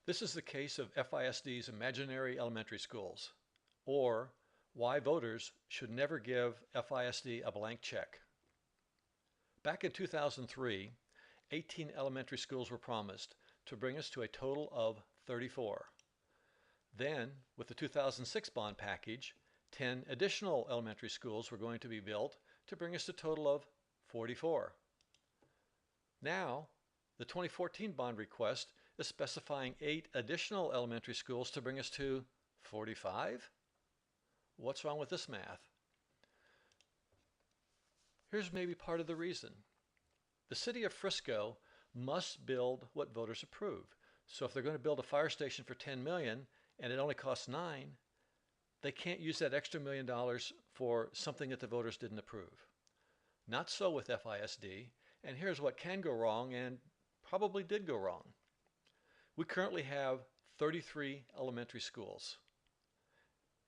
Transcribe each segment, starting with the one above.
This is the case of FISD's imaginary elementary schools, or why voters should never give FISD a blank check. Back in 2003, 18 elementary schools were promised to bring us to a total of 34. Then, with the 2006 bond package, 10 additional elementary schools were going to be built to bring us to a total of 44. Now, the 2014 bond request is specifying 8 additional elementary schools to bring us to 45? What's wrong with this math? Here's maybe part of the reason. The city of Frisco must build what voters approve. So if they're going to build a fire station for $10 million and it only costs $9 million, they can't use that extra $1 million for something that the voters didn't approve. Not so with FISD, and here's what can go wrong and probably did go wrong. We currently have 33 elementary schools.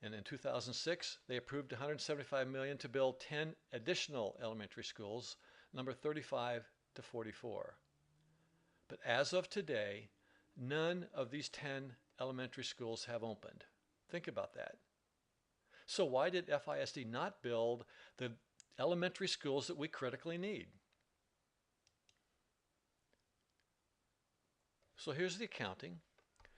And in 2006, they approved $175 million to build 10 additional elementary schools, number 35 to 44. But as of today, none of these 10 elementary schools have opened. Think about that. So why did FISD not build the elementary schools that we critically need? So here's the accounting.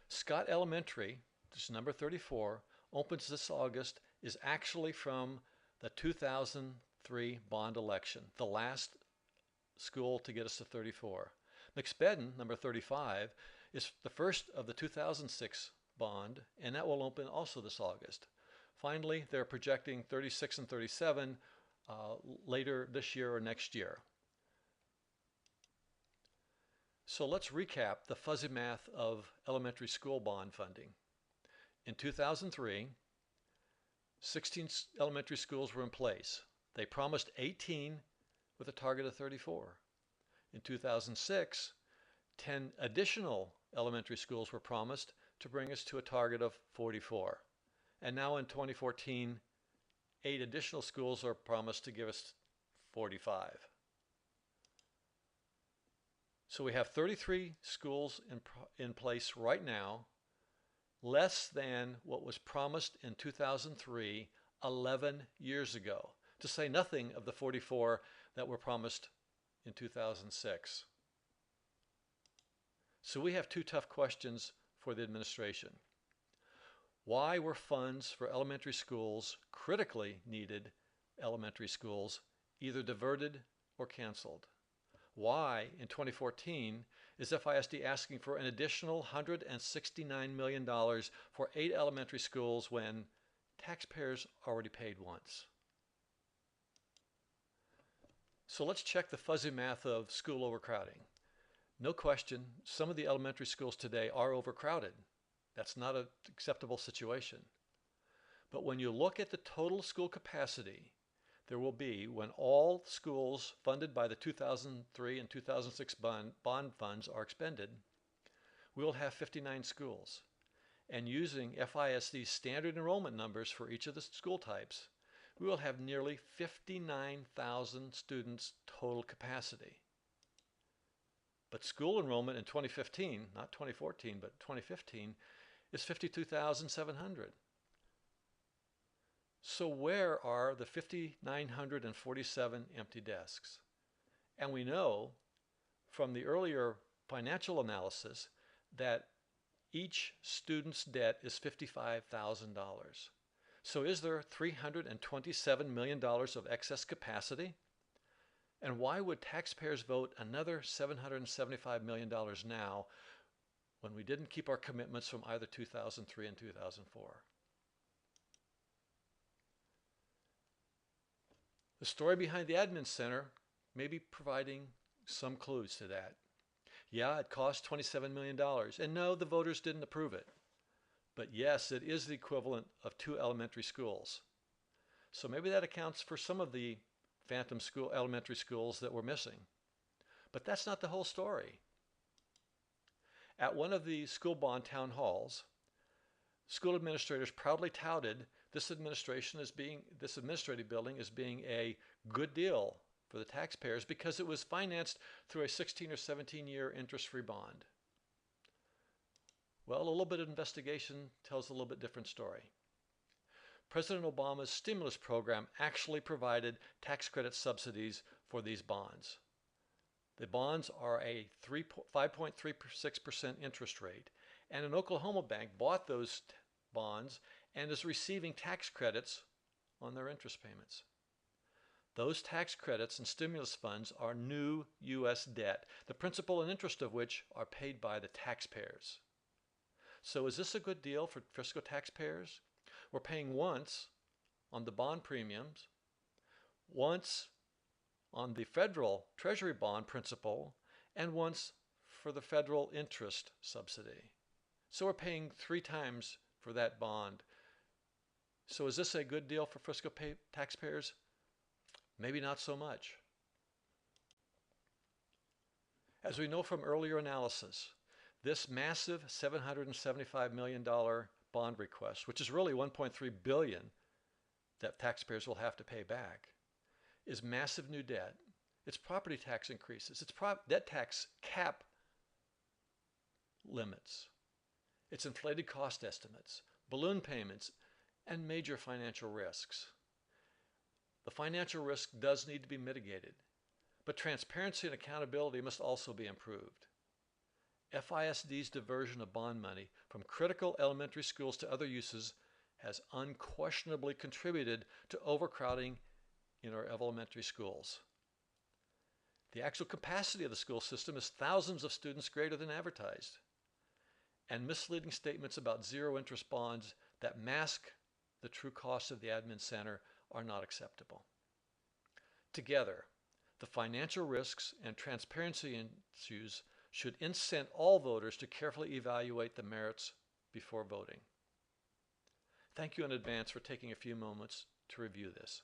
Scott Elementary, this is number 34, opens this August, is actually from the 2003 bond election, the last school to get us to 34. McSpedden, number 35, is the first of the 2006 bond, and that will open also this August. Finally, they're projecting 36 and 37 later this year or next year. So let's recap the fuzzy math of elementary school bond funding. In 2003, 16 elementary schools were in place. They promised 18 with a target of 34. In 2006, 10 additional elementary schools were promised to bring us to a target of 44. And now in 2014, 8 additional schools are promised to give us 45. So we have 33 schools in place right now, less than what was promised in 2003, 11 years ago, to say nothing of the 44 that were promised in 2006. So we have 2 tough questions for the administration. Why were funds for elementary schools, critically needed elementary schools, either diverted or canceled? Why, in 2014, is FISD asking for an additional $169 million for 8 elementary schools when taxpayers already paid once? So let's check the fuzzy math of school overcrowding. No question, some of the elementary schools today are overcrowded. That's not an acceptable situation. But when you look at the total school capacity, there will be, when all schools funded by the 2003 and 2006 bond funds are expended, we will have 59 schools. And using FISD's standard enrollment numbers for each of the school types, we will have nearly 59,000 students total capacity. But school enrollment in 2015, not 2014, but 2015, is 52,700. So where are the 5,947 empty desks? And we know from the earlier financial analysis that each student's debt is $55,000. So is there $327 million of excess capacity? And why would taxpayers vote another $775 million now when we didn't keep our commitments from either 2003 and 2004? The story behind the admin center may be providing some clues to that. Yeah, it cost $27 million, and no, the voters didn't approve it. But yes, it is the equivalent of 2 elementary schools. So maybe that accounts for some of the phantom elementary schools that we're missing. But that's not the whole story. At one of the school bond town halls, school administrators proudly touted this administrative building as being a good deal for the taxpayers because it was financed through a 16 or 17 year interest-free bond. Well, a little bit of investigation tells a little bit different story. President Obama's stimulus program actually provided tax credit subsidies for these bonds. The bonds are a 5.36% interest rate, and an Oklahoma bank bought those bonds and is receiving tax credits on their interest payments. Those tax credits and stimulus funds are new U.S. debt, the principal and interest of which are paid by the taxpayers. So is this a good deal for Frisco taxpayers? We're paying once on the bond premiums, once on the federal Treasury bond principal, and once for the federal interest subsidy. So we're paying 3 times for that bond. So is this a good deal for Frisco taxpayers? Maybe not so much. As we know from earlier analysis, this massive $775 million bond request, which is really $1.3 billion that taxpayers will have to pay back, is massive new debt. It's property tax increases. It's debt tax cap limits. It's inflated cost estimates, balloon payments, and major financial risks. The financial risk does need to be mitigated, but transparency and accountability must also be improved. FISD's diversion of bond money from critical elementary schools to other uses has unquestionably contributed to overcrowding in our elementary schools. The actual capacity of the school system is thousands of students greater than advertised, and misleading statements about zero-interest bonds that mask the true cost of the admin center are not acceptable. Together, the financial risks and transparency issues should incent all voters to carefully evaluate the merits before voting. Thank you in advance for taking a few moments to review this.